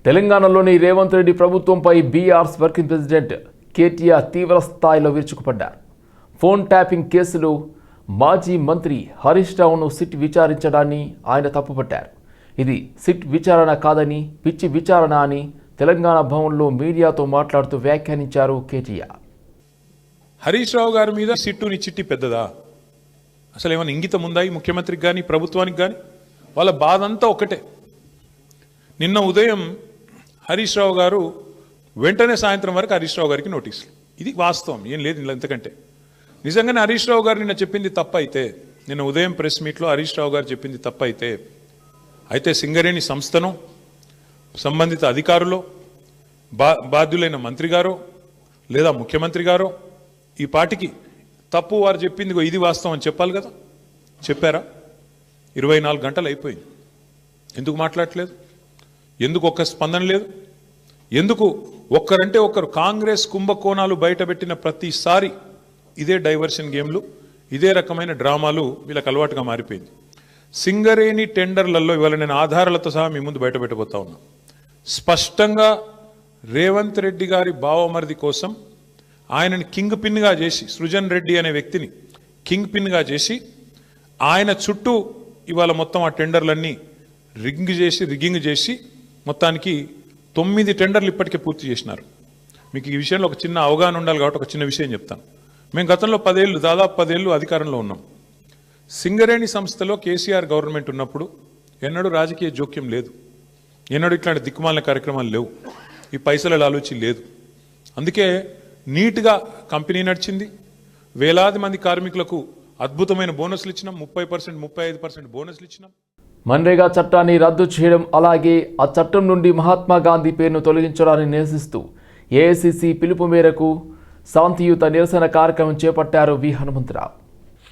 తెలంగాణలోని రేవంత్ రెడ్డి ప్రభుత్వంపై BRS working president KTR తీవ్ర స్థాయిలో విరుచుకుపడ్డారు. ఫోన్ ట్యాపింగ్ కేసులో మాజీ మంత్రి హరీష్ రావును సిట్ విచారించడాన్ని ఆయన తప్పుపట్టారు. ఇది సిట్ విచారణ కాదని పిచ్చి విచారణ అని తెలంగాణ భవన్లో మీడియాతో మాట్లాడుతూ వ్యాఖ్యానించారు కేటీఆర్. హరీష్ రావు గారి మీద సిట్టుని చిట్టి పెద్దదా? అసలు ఏమైనా ఇంగితం ఉందా ఈ ముఖ్యమంత్రికి కానీ ప్రభుత్వానికి కానీ? వాళ్ళ బాధ అంతా ఒకటే. నిన్న ఉదయం హరీష్ రావు గారు వెంటనే సాయంత్రం వరకు హరీష్ రావు గారికి నోటీసులు. ఇది వాస్తవం, ఏం లేదు ఇంతకంటే. నిజంగానే హరీష్ రావు గారు నిన్న చెప్పింది తప్పైతే, నిన్న ఉదయం ప్రెస్ మీట్లో హరీష్ రావు గారు చెప్పింది తప్పైతే సింగరేణి సంస్థను సంబంధిత అధికారులు బాధ్యులైన మంత్రి గారో లేదా ముఖ్యమంత్రి గారో ఈ పాటికి తప్పు వారు చెప్పింది ఇది వాస్తవం అని చెప్పాలి కదా. చెప్పారా? 24 గంటలు అయిపోయింది. ఎందుకు మాట్లాడట్లేదు? ఎందుకు ఒక్క స్పందన లేదు? ఎందుకు ఒక్కరంటే ఒక్కరు? కాంగ్రెస్ కుంభకోణాలు బయటపెట్టిన ప్రతిసారి ఇదే డైవర్షన్ గేమ్లు, ఇదే రకమైన డ్రామాలు వీళ్ళకి అలవాటుగా మారిపోయింది. సింగరేణి టెండర్లలో ఇవాళ నేను ఆధారాలతో సహా మీ ముందు బయటపెట్టబోతా ఉన్నా. స్పష్టంగా రేవంత్ రెడ్డి గారి బావమరిది కోసం ఆయనని కింగ్ పిన్గా చేసి, సృజన్ రెడ్డి అనే వ్యక్తిని కింగ్ పిన్గా చేసి ఆయన చుట్టూ ఇవాళ మొత్తం ఆ టెండర్లన్నీ రిగ్గింగ్ చేసి మొత్తానికి 9 టెండర్లు ఇప్పటికే పూర్తి చేసినారు. మీకు ఈ విషయంలో ఒక చిన్న అవగాహన ఉండాలి కాబట్టి ఒక చిన్న విషయం చెప్తాను. మేము గతంలో దాదాపు 10 ఏళ్ళు అధికారంలో ఉన్నాం. సింగరేణి సంస్థలో కేసీఆర్ గవర్నమెంట్ ఉన్నప్పుడు ఎన్నడూ రాజకీయ జోక్యం లేదు, ఎన్నడూ ఇట్లాంటి దిక్కుమాలిన కార్యక్రమాలు లేవు, ఈ పైసల ఆలోచన లేదు. అందుకే నీట్గా కంపెనీ నడిచింది. వేలాది మంది కార్మికులకు అద్భుతమైన బోనస్లు ఇచ్చినాం, 30%, 35% బోనస్లు ఇచ్చినాం. మన్రేగా చట్టాన్ని రద్దు చేయడం, అలాగే ఆ చట్టం నుండి మహాత్మా గాంధీ పేరును తొలగించడాన్ని నిరసిస్తూ ఏఐసీసీ పిలుపు మేరకు శాంతియుత నిరసన కార్యక్రమం చేపట్టారు వి హనుమంతరావు.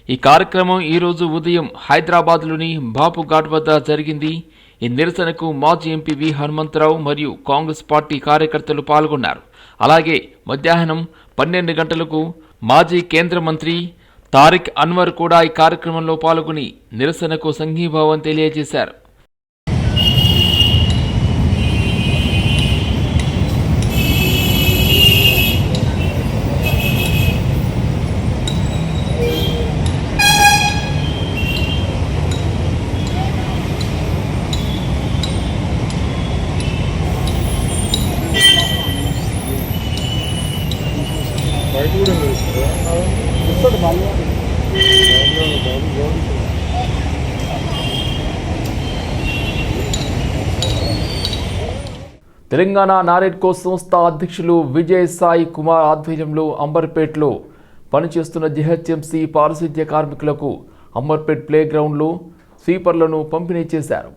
ఈ కార్యక్రమం ఈరోజు ఉదయం హైదరాబాద్లోని బాపు ఘాట్ వద్ద జరిగింది. ఈ నిరసనకు మాజీ ఎంపీ వి హనుమంతరావు మరియు కాంగ్రెస్ పార్టీ కార్యకర్తలు పాల్గొన్నారు. అలాగే మధ్యాహ్నం 12 గంటలకు మాజీ కేంద్ర మంత్రి తారిక్ అన్వర్ కూడా ఈ కార్యక్రమంలో పాల్గొని నిరసనకు సంఘీభావం తెలియజేశారు. తెలంగాణ నారెడ్కో సంస్థ అధ్యక్షులు విజయ్ సాయి కుమార్ ఆధ్వర్యంలో అంబర్పేట్లో పనిచేస్తున్న జిహెచ్ఎంసీ పారిశుద్ధ్య కార్మికులకు అంబర్పేట్ ప్లేగ్రౌండ్లో స్వీపర్లను పంపిణీ చేశారు.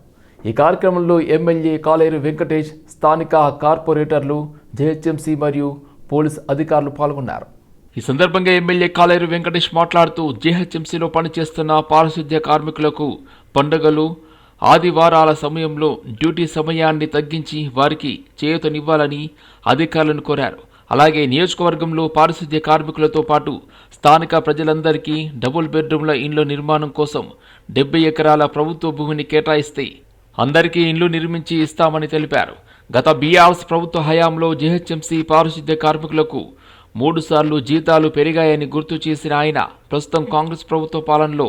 ఈ కార్యక్రమంలో ఎమ్మెల్యే కాలేరు వెంకటేష్, స్థానిక కార్పొరేటర్లు, జిహెచ్ఎంసీ మరియు పోలీస్ అధికారులు పాల్గొన్నారు. ఈ సందర్భంగా ఎమ్మెల్యే కాలేరు వెంకటేష్ మాట్లాడుతూ జిహెచ్ఎంసీలో పనిచేస్తున్న పారిశుద్ధ్య కార్మికులకు పండుగలు, ఆదివారాల సమయంలో డ్యూటీ సమయాన్ని తగ్గించి వారికి చేయూతనివ్వాలని అధికారులను కోరారు. అలాగే నియోజకవర్గంలో పారిశుద్ధ్య కార్మికులతో పాటు స్థానిక ప్రజలందరికీ డబుల్ బెడ్రూమ్ల ఇండ్ల నిర్మాణం కోసం 70 ఎకరాల ప్రభుత్వ భూమిని కేటాయిస్తే అందరికీ ఇండ్లు నిర్మించి ఇస్తామని తెలిపారు. గత బీఆర్ఎస్ ప్రభుత్వ హయాంలో జిహెచ్ఎంసీ పారిశుద్ధ్య కార్మికులకు 3 సార్లు జీతాలు పెరిగాయని గుర్తు చేసిన ఆయన ప్రస్తుతం కాంగ్రెస్ ప్రభుత్వ పాలనలో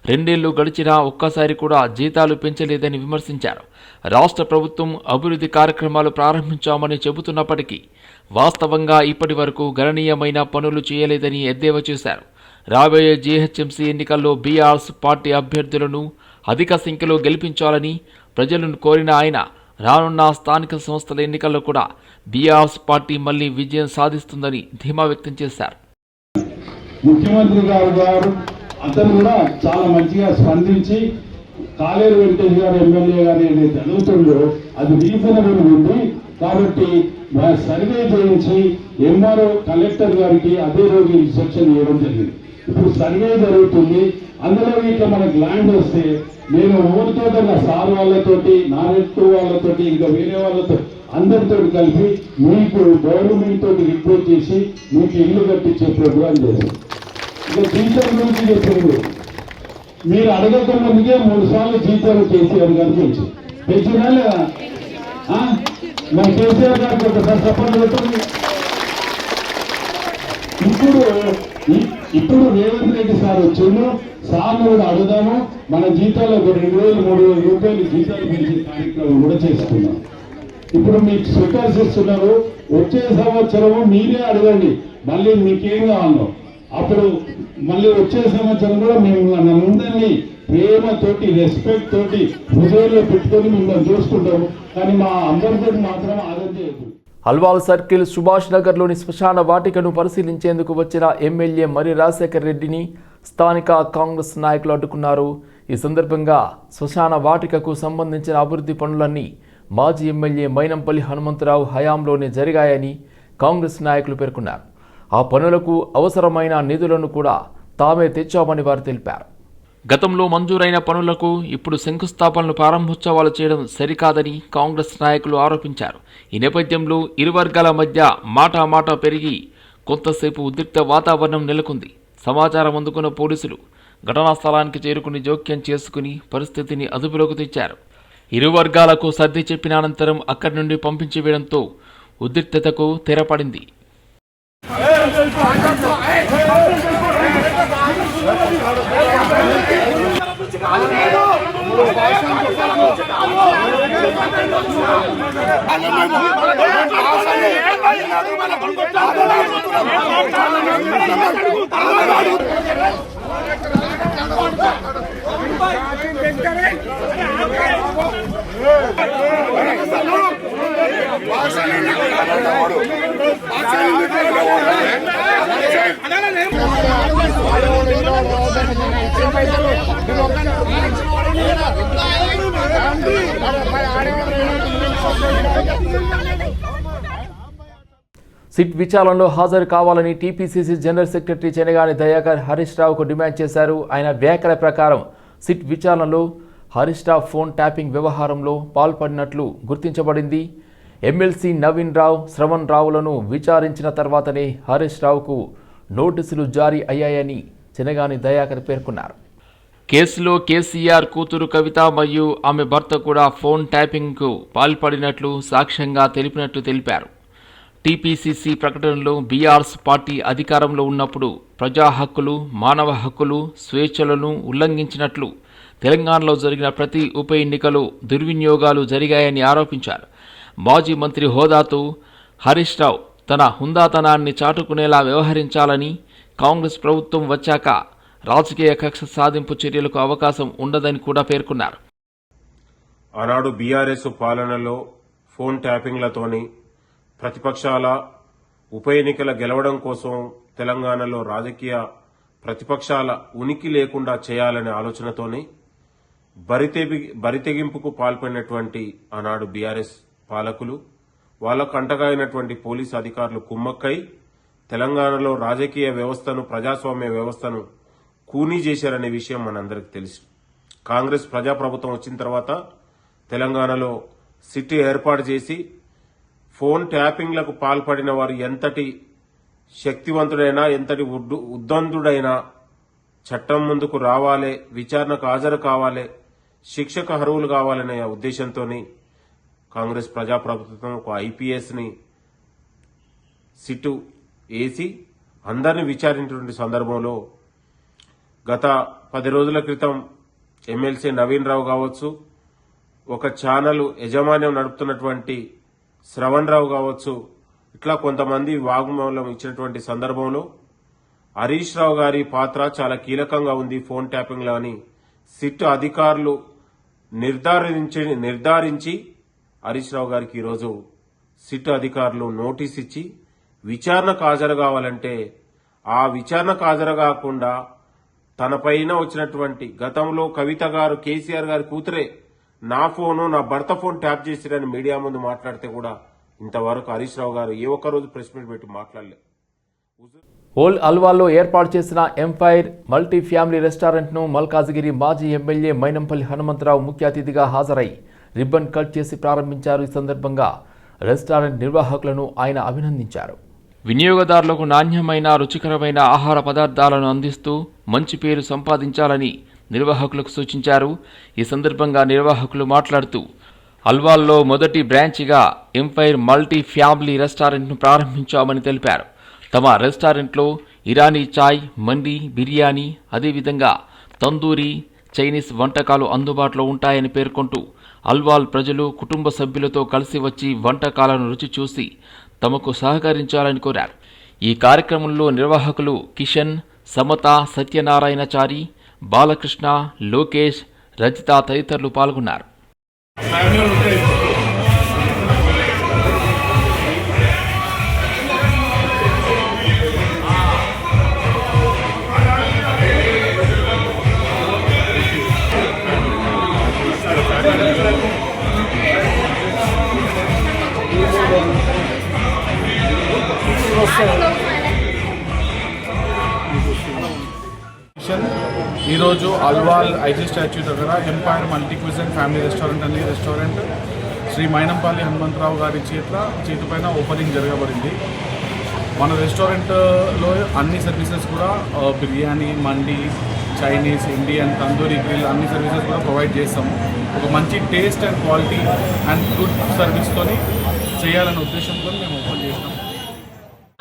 2 ఏళ్లు గడిచినా ఒక్కసారి కూడా జీతాలు పెంచలేదని విమర్శించారు. రాష్ట్ర ప్రభుత్వం అభివృద్ధి కార్యక్రమాలు ప్రారంభించామని చెబుతున్నప్పటికీ వాస్తవంగా ఇప్పటి వరకు గణనీయమైన పనులు చేయలేదని ఎద్దేవా చేశారు. రాబోయే జీహెచ్ఎంసీ ఎన్నికల్లో బీఆర్ఎస్ పార్టీ అభ్యర్థులను అధిక సంఖ్యలో గెలిపించాలని ప్రజలను కోరిన ఆయన రానున్న స్థానిక సంస్థల ఎన్నికల్లో కూడా బీఆర్ఎస్ పార్టీ మళ్లీ విజయం సాధిస్తుందని ధీమా వ్యక్తం చేశారు. ముఖ్యమంత్రి గారు అతను కూడా చాలా మంచిగా స్పందించి కాలేరు వెంకటేష్ గారు ఎమ్మెల్యే గారు ఏదైతే అడుగుతుందో అది రీజనబుల్ ఉంది కాబట్టి సర్వే చేయించి ఎంఆర్ఓ కలెక్టర్ గారికి అదే రోజు ఇన్స్ట్రక్షన్ ఇవ్వడం జరిగింది. ఇప్పుడు సర్వే జరుగుతుంది. అందులో ఇట్లా మనకు ల్యాండ్ వస్తే నేను ఊరితో సార్ వాళ్ళతోటి, నారెడ్కో వాళ్ళతోటి, ఇంకా వేరే వాళ్ళతో అందరితో కలిపి మీకు గవర్నమెంట్ తోటి రిక్వెస్ట్ చేసి మీకు ఇల్లు కట్టించే ప్రోగ్రాం చేశారు. ఇక టీచర్ గురించి చెప్పింది, మీరు అడగక ముందుకే 3 సార్లు జీతాలు కేసీఆర్ గారు పెంచినా లేదా? మన కేసీఆర్ గారికి ఒకసారి సపోర్ట్ పెట్టండి. ఇప్పుడు రేవంత్ రెడ్డి సార్ వచ్చిండు, సార్లు కూడా అడుగుదాము, మన జీతాలు 2,000-3,000 రూపాయలు జీతాలు పెంచే కార్యక్రమం కూడా చేసుకున్నాం. ఇప్పుడు మీకు స్వీకర్స్ ఇస్తున్నారు, వచ్చే సంవత్సరము మీరే అడగండి మళ్ళీ మీకేం కావాలో. అప్పుడు మళ్ళీ వచ్చే సంవత్సరం కూడా మేము అందరినీ ప్రేమతోటి రెస్పెక్ట్ తోటి హృదయంలో పెట్టుకొని మిమ్మల్ని చూసుకుంటాము. కానీ మా అందరితో మాత్రం ఆదరణ చేయదు. అల్వాల్ సర్కిల్ సుభాష్ నగర్లోని శ్మశాన వాటికను పరిశీలించేందుకు వచ్చిన ఎమ్మెల్యే మరి రాజశేఖర్ రెడ్డిని స్థానిక కాంగ్రెస్ నాయకులు అడ్డుకున్నారు. ఈ సందర్భంగా శ్మశాన వాటికకు సంబంధించిన అభివృద్ధి పనులన్నీ మాజీ ఎమ్మెల్యే మైనంపల్లి హనుమంతరావు హయాంలోనే జరిగాయని కాంగ్రెస్ నాయకులు పేర్కొన్నారు. ఆ పనులకు అవసరమైన నిధులను కూడా తామే తెచ్చామని వారు తెలిపారు. గతంలో మంజూరైన పనులకు ఇప్పుడు శంకుస్థాపనలు ప్రారంభోత్సవాలు చేయడం సరికాదని కాంగ్రెస్ నాయకులు ఆరోపించారు. ఈ నేపథ్యంలో ఇరు వర్గాల మధ్య మాట పెరిగి కొంతసేపు ఉద్రిక్త వాతావరణం నెలకొంది. సమాచారం అందుకున్న పోలీసులు ఘటనా స్థలానికి చేరుకుని జోక్యం చేసుకుని పరిస్థితిని అదుపులోకి తెచ్చారు. ఇరు వర్గాలకు సర్ది చెప్పిన అనంతరం అక్కడి నుండి పంపించి వేయడంతో ఉద్రిక్తతకు తెరపడింది. సిట్ విచారణలో హాజరు కావాలని TPCC general secretary Chenagani Dayakar Harish రావుకు డిమాండ్ చేశారు. ఆయన వ్యాఖ్యల ప్రకారం సిట్ విచారణలో హరీష్ రావు ఫోన్ ట్యాపింగ్ వ్యవహారంలో పాల్పడినట్లు గుర్తించబడింది. ఎమ్మెల్సీ నవీన్ రావు, శ్రవణ్ రావులను విచారించిన తర్వాతనే హరీష్ రావుకు నోటీసులు జారీ అయ్యాయని చెనగాని దయాకర్ పేర్కొన్నారు. కేసులో కేసీఆర్ కూతురు కవిత మరియు ఆమె భర్త కూడా ఫోన్ ట్యాపింగ్కు పాల్పడినట్లు సాక్ష్యంగా తెలిపినట్లు తెలిపారు. టీపీసీసీ ప్రకటనలో బీఆర్ఎస్ పార్టీ అధికారంలో ఉన్నప్పుడు ప్రజా హక్కులు, మానవ హక్కులు, స్వేచ్ఛలను ఉల్లంఘించినట్లు తెలంగాణలో జరిగిన ప్రతి ఉప ఎన్నికలో దుర్వినియోగాలు జరిగాయని ఆరోపించారు. మాజీ మంత్రి హోదాతో హరీష్ రావు తన హుందాతనాన్ని చాటుకునేలా వ్యవహరించాలని, కాంగ్రెస్ ప్రభుత్వం వచ్చాక రాజకీయ కక్ష సాధింపు చర్యలకు అవకాశం ఉండదని కూడా పేర్కొన్నారు. ఆనాడు బీఆర్ఎస్ పాలనలో ఫోన్ ట్యాపింగ్లతోని ప్రతిపక్షాల ఉప ఎన్నికల గెలవడం కోసం తెలంగాణలో రాజకీయ ప్రతిపక్షాల ఉనికి లేకుండా చేయాలనే ఆలోచనతోని బరితెగింపుకు పాల్పడినటువంటి ఆనాడు బీఆర్ఎస్ పాలకులు, వాళ్లకు అంటగాయినటువంటి పోలీసు అధికారులు కుమ్మక్కై తెలంగాణలో రాజకీయ వ్యవస్థను, ప్రజాస్వామ్య వ్యవస్థను కూనీ చేశారనే విషయం మనందరికీ తెలుసు. కాంగ్రెస్ ప్రజాప్రభుత్వం వచ్చిన తర్వాత తెలంగాణలో సిట్ ఏర్పాటు చేసి ఫోన్ ట్యాపింగ్లకు పాల్పడిన వారు ఎంతటి శక్తివంతుడైనా, ఎంతటి ఉద్దందుడైనా చట్టం ముందుకు రావాలి, విచారణకు హాజరు కావాలి, శిక్షకు అర్హులు కావాలనే ఉద్దేశంతో కాంగ్రెస్ ప్రజాప్రభుత్వం ఒక ఐపీఎస్ని సిట్టు వేసి అందరినీ విచారించినటువంటి సందర్భంలో గత 10 రోజుల క్రితం ఎమ్మెల్సీ నవీన్ రావు కావచ్చు, ఒక ఛానల్ యజమాన్యం నడుపుతున్నటువంటి శ్రవణ్ రావు కావచ్చు, ఇట్లా కొంతమంది వాగ్మూలం ఇచ్చినటువంటి సందర్భంలో హరీష్ రావు గారి పాత్ర చాలా కీలకంగా ఉంది ఫోన్ ట్యాపింగ్ లో అని సిట్ అధికారులు నిర్ధారించి హరీష్ రావు గారికి ఈరోజు సిట్ అధికారులు నోటీస్ ఇచ్చి విచారణకు హాజరు కావాలంటే, ఆ విచారణకు హాజరు కాకుండా తన పైన వచ్చినటువంటి గతంలో కవిత గారు, కేసీఆర్ గారి కూతురే నా ఫోను, నా భర్త ఫోన్ ట్యాప్ చేసిరని మీడియా ముందు మాట్లాడితే కూడా ఇంతవరకు హరీష్ రావు గారు ఏ ఒక్కరోజు ప్రెస్ మీట్ పెట్టి మాట్లాడలేదు. ఓల్ అల్వాల్లో ఏర్పాటు చేసిన ఎంపైర్ మల్టీ ఫ్యామిలీ రెస్టారెంట్ను మల్కాజిగిరి మాజీ ఎమ్మెల్యే మైనంపల్లి హనుమంతరావు ముఖ్య అతిథిగా హాజరై రిబ్బన్ కట్ చేసి ప్రారంభించారు. ఈ సందర్భంగా రెస్టారెంట్ నిర్వాహకులను ఆయన అభినందించారు. వినియోగదారులకు నాణ్యమైన, రుచికరమైన ఆహార పదార్థాలను అందిస్తూ మంచి పేరు సంపాదించాలని నిర్వాహకులకు సూచించారు. ఈ సందర్భంగా నిర్వాహకులు మాట్లాడుతూ అల్వాల్లో మొదటి బ్రాంచ్గా ఎంపైర్ మల్టీ ఫ్యామిలీ రెస్టారెంట్ను ప్రారంభించామని తెలిపారు. తమ రెస్టారెంట్లో ఇరానీ చాయ్, మండి, బిర్యానీ, అదేవిధంగా తందూరి, చైనీస్ వంటకాలు అందుబాటులో ఉంటాయని పేర్కొంటూ అల్వాల్ ప్రజలు కుటుంబ సభ్యులతో కలిసి వచ్చి వంటకాలను రుచి చూసి తమకు సహకరించాలని కోరారు. ఈ కార్యక్రమంలో నిర్వాహకులు కిషన్, సమత, సత్యనారాయణచారి, బాలకృష్ణ, లోకేష్, రజిత తదితరులు పాల్గొన్నారు. ఈరోజు అల్వాల్ ఐజీ స్టాచ్యూ దగ్గర empire multi cuisine family restaurant అనే రెస్టారెంట్ శ్రీ మైనంపల్లి హనుమంతరావు గారి చేతిపైన ఓపెనింగ్ జరగబడింది. మన రెస్టారెంట్లో అన్ని సర్వీసెస్ కూడా biryani, mandi, Chinese, Indian, tandoori grill అన్ని సర్వీసెస్ కూడా ప్రొవైడ్ చేస్తాము. ఒక మంచి taste and quality and good సర్వీస్తోని చేయాలనే ఉద్దేశంతో మేము ఓపెన్ చేసినాం.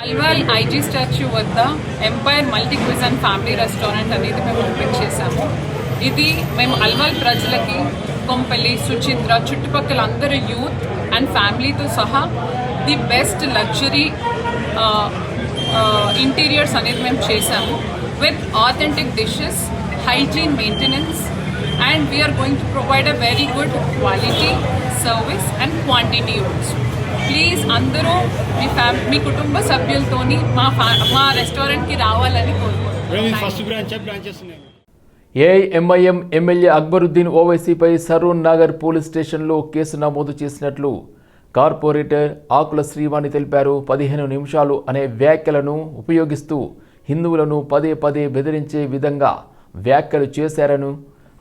అల్వాల్ ఐజీ స్టాచ్యూ వద్ద empire multi cuisine family restaurant అనేది మేము ఓపెన్ చేశాము. ఇది మేము అల్వాల్ ప్రజలకి కొంపల్లి, సుచిత్ర, చుట్టుపక్కల అందరూ యూత్ అండ్ ఫ్యామిలీతో సహా ది బెస్ట్ లగ్జరీ ఇంటీరియర్స్ అనేది మేము చేశాము with authentic dishes, hygiene maintenance, and we are going to provide a very good quality service and quantity also. Please అందరూ మీ కుటుంబ సభ్యులతోని మా రెస్టారెంట్కి రావాలని కోరుకుంటున్నాను. ఏఐఎంఐఎం ఎమ్మెల్యే అక్బరుద్దీన్ ఓవైసీపై సరూర్ నగర్ పోలీస్ స్టేషన్లో కేసు నమోదు చేసినట్లు కార్పొరేటర్ ఆకుల శ్రీవాణి తెలిపారు. 15 నిమిషాలు అనే వ్యాఖ్యలను ఉపయోగిస్తూ హిందువులను పదే పదే బెదిరించే విధంగా వ్యాఖ్యలు చేశారని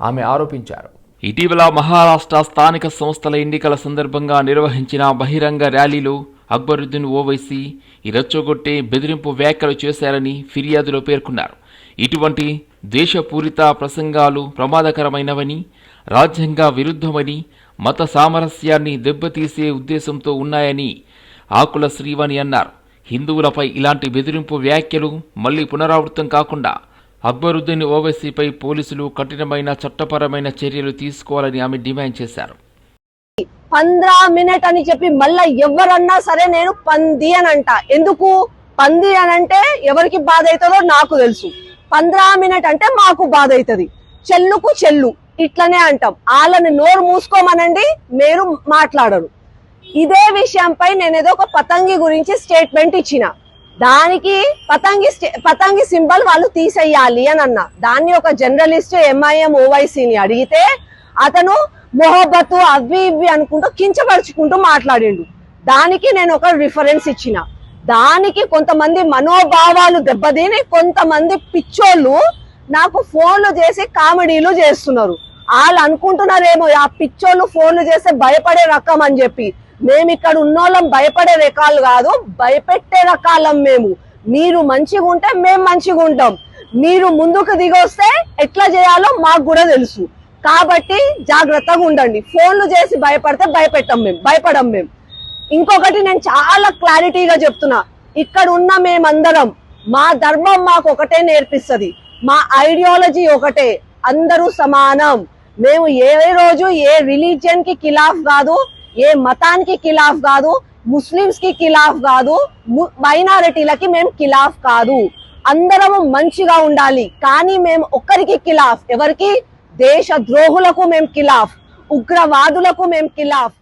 ఆమె ఆరోపించారు. ఇటీవల మహారాష్ట్ర స్థానిక సంస్థల ఎన్నికల సందర్భంగా నిర్వహించిన బహిరంగ ర్యాలీలో అక్బరుద్దీన్ ఓవైసీ రెచ్చగొట్టే బెదిరింపు వ్యాఖ్యలు చేశారని ఫిర్యాదులో పేర్కొన్నారు. ఇటువంటి దేశపూరిత ప్రసంగాలు ప్రమాదకరమైనవని, రాజ్యాంగ విరుద్ధమని, మత సామరస్యాన్ని దెబ్బతీసే ఉద్దేశంతో ఉన్నాయని ఆకుల శ్రీవాణి అన్నారు. హిందువులపై ఇలాంటి బెదిరింపు వ్యాఖ్యలు మళ్లీ పునరావృతం కాకుండా అక్బరుద్దీన్ ఓవైసీపై పోలీసులు కఠినమైన చట్టపరమైన చర్యలు తీసుకోవాలని ఆమె డిమాండ్ చేశారు. 15 మినిట్ అని చెప్పి మళ్ళా ఎవరన్నా సరే నేను పంది అని అంట. ఎందుకు పంది అని అంటే ఎవరికి బాధ అవుతుందో నాకు తెలుసు. 15 మినిట్ అంటే మాకు బాధ అవుతుంది. చెల్లుకు చెల్లు ఇట్లనే అంటాం. వాళ్ళని నోరు మూసుకోమనండి, మీరు మాట్లాడరు. ఇదే విషయంపై నేను ఏదో ఒక పతంగి గురించి స్టేట్మెంట్ ఇచ్చిన. దానికి పతంగి సింబల్ వాళ్ళు తీసేయాలి అని అన్నా. దాన్ని ఒక జర్నలిస్ట్ ఎంఐఎం ఓవైసీని అడిగితే అతను మొహబ్బతు అవి ఇవి అనుకుంటూ కించపరుచుకుంటూ మాట్లాడిండు. దానికి నేను ఒక రిఫరెన్స్ ఇచ్చిన. దానికి కొంతమంది మనోభావాలు దెబ్బతిని కొంతమంది పిచ్చోళ్ళు నాకు ఫోన్లు చేసి కామెడీలు చేస్తున్నారు. వాళ్ళు అనుకుంటున్నారేమో ఆ పిచ్చోళ్ళు ఫోన్లు చేస్తే భయపడే రకం అని చెప్పి. మేము ఇక్కడ ఉన్నోళ్ళం భయపడే రకాలు కాదు, భయపెట్టే రకాలం మేము. మీరు మంచిగా ఉంటే మేము మంచిగా ఉంటాం. మీరు ముందుకు దిగొస్తే ఎట్లా చేయాలో మాకు కూడా తెలుసు. కాబట్టి జాగ్రత్తగా ఉండండి. ఫోన్లు చేసి భయపడితే భయపడం మేము. ఇంకొకటి నేను చాలా క్లారిటీగా చెప్తున్నా, ఇక్కడ ఉన్న మేమందరం మా ధర్మం మాకు ఒకటే నేర్పిస్తుంది. మా ఐడియాలజీ ఒకటే, అందరూ సమానం. మేము ఏ రోజు ఏ రిలీజియన్ కి ఖిలాఫ్ కాదు, ఏ మతానికి ఖిలాఫ్ కాదు, ముస్లిమ్స్ కి ఖిలాఫ్ కాదు, మైనారిటీలకి మేము ఖిలాఫ్ కాదు. అందరము మంచిగా ఉండాలి. కానీ మేము ఒక్కరికి ఖిలాఫ్, ఎవరికి? దేశ ద్రోహులకు మేము ఖిలాఫ్, ఉగ్రవాదులకు మేము ఖిలాఫ్.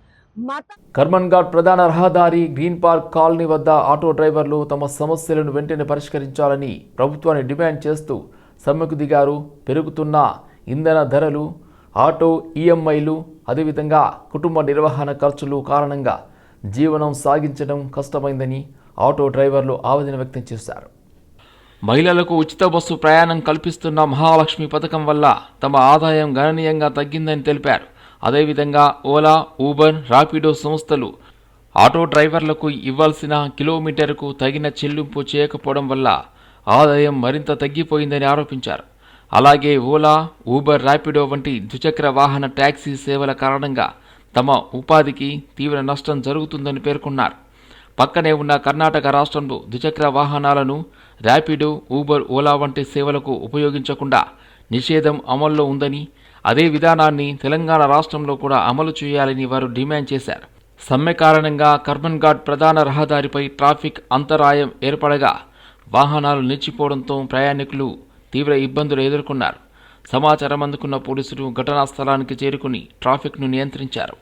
కర్మన్ ఘాట్ ప్రధాన రహదారి గ్రీన్ పార్క్ కాలనీ వద్ద ఆటో డ్రైవర్లు తమ సమస్యలను వెంటనే పరిష్కరించాలని ప్రభుత్వాన్ని డిమాండ్ చేస్తూ సమ్మెకు దిగారు. పెరుగుతున్న ఇంధన ధరలు, ఆటో ఈఎంఐలు, అదేవిధంగా కుటుంబ నిర్వహణ ఖర్చులు కారణంగా జీవనం సాగించడం కష్టమైందని ఆటో డ్రైవర్లు ఆవేదన వ్యక్తం చేశారు. మహిళలకు ఉచిత బస్సు ప్రయాణం కల్పిస్తున్న మహాలక్ష్మి పథకం వల్ల తమ ఆదాయం గణనీయంగా తగ్గిందని తెలిపారు. అదేవిధంగా ఓలా, ఊబర్, రాపిడో సంస్థలు ఆటో డ్రైవర్లకు ఇవ్వాల్సిన కిలోమీటర్కు తగిన చెల్లింపు చేయకపోవడం వల్ల ఆదాయం మరింత తగ్గిపోయిందని ఆరోపించారు. అలాగే ఓలా, ఊబర్, ర్యాపిడో వంటి ద్విచక్ర వాహన ట్యాక్సీ సేవల కారణంగా తమ ఉపాధికి తీవ్ర నష్టం జరుగుతుందని పేర్కొన్నారు. పక్కనే ఉన్న కర్ణాటక రాష్ట్రంలో ద్విచక్ర వాహనాలను ర్యాపిడో, ఊబర్, ఓలా వంటి సేవలకు ఉపయోగించకుండా నిషేధం అమల్లో ఉందని, అదే విధానాన్ని తెలంగాణ రాష్ట్రంలో కూడా అమలు చేయాలని వారు డిమాండ్ చేశారు. సమ్మె కారణంగా కర్మన్ ఘాట్ ప్రధాన రహదారిపై ట్రాఫిక్ అంతరాయం ఏర్పడగా వాహనాలు నిలిచిపోవడంతో ప్రయాణికులు తీవ్ర ఇబ్బందులు ఎదుర్కొన్నారు. సమాచారం అందుకున్న పోలీసులు ఘటనా స్థలానికి చేరుకుని ట్రాఫిక్ను నియంత్రించారు.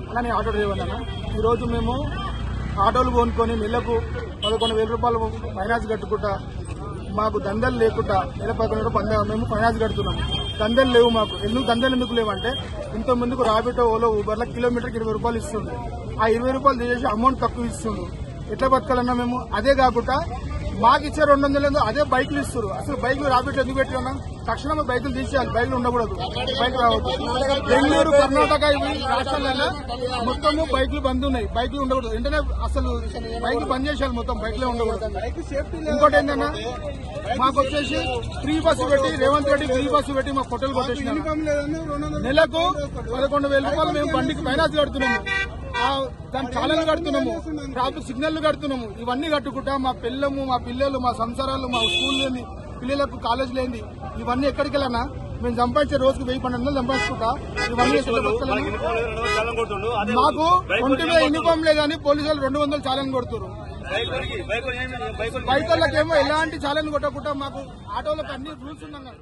అలానే ఆటో డ్రైవర్ అన్న, ఈరోజు మేము ఆటోలు కొనుక్కొని నెలకు 11,000 రూపాయలు ఫైనాన్స్ కట్టుకుంటా, మాకు దందలు లేకుండా నెల 11,000 మేము ఫైనాన్స్ కడుతున్నాము. దందలు లేవు మాకు. దందలు ఎందుకు లేవంటే, ఇంత ముందుకు రాబిటో, ఓలో, ఊబర్లో కిలోమీటర్కి 20 రూపాయలు ఇస్తుంది. ఆ 20 రూపాయలు తీసేసి అమౌంట్ తక్కువ ఇస్తుంది. ఎట్లా బతకాలన్నా మేము? అదే కాకుండా మాకు ఇచ్చే 200 అదే బైకులు ఇస్తారు. అసలు బైకులు రాబిట్లో ఎందుకు పెట్టుకున్నాం? తక్షణమే బైకులు తీసేయాలి. బైకులు ఉండకూడదు, బైక్ రావద్దు. బెంగళూరు, కర్ణాటక ఇవి రాష్ట్రాలలో మొత్తము బైకులు బంద్ ఉన్నాయి. బైకులు ఉండకూడదు. వెంటనే అసలు బైకులు బంద్ చేసేయాలి, మొత్తం బైకులే ఉండకూడదు. ఇంకోటి ఏంటన్నా, మాకు వచ్చేసి ఫ్రీ బస్సు పెట్టి, రేవంత్ రెడ్డి ఫ్రీ బస్సు పెట్టి మాకు హోటల్ కొట్టేసి నెలకు 11,000 రూపాయలు మేము బండికి ఫైనాన్స్ కడుతున్నాము. దాని చాలలు కడుతున్నాము, ట్రాఫిక్ సిగ్నల్ కడుతున్నాము. ఇవన్నీ కట్టుకుంటా మా పిల్లము, మా పిల్లలు, మా సంసారాలు, మా స్కూల్ లేని పిల్లలకు కాలేజ్ లేని ఇవన్నీ ఎక్కడికి వెళ్ళానా? మేము సంపాదించే రోజుకు 1,000-1,200 సంపాదించుకుంటా. ఇవన్నీ మాకు ఒంటి మీద యూనిఫామ్ లేదని పోలీసులు 200 చాలని కొడుతున్నారు. బైకులకేమో ఎలాంటి చాలని కొట్టకుండా మాకు ఆటోలకు అన్ని రూల్స్ ఉన్నాయి.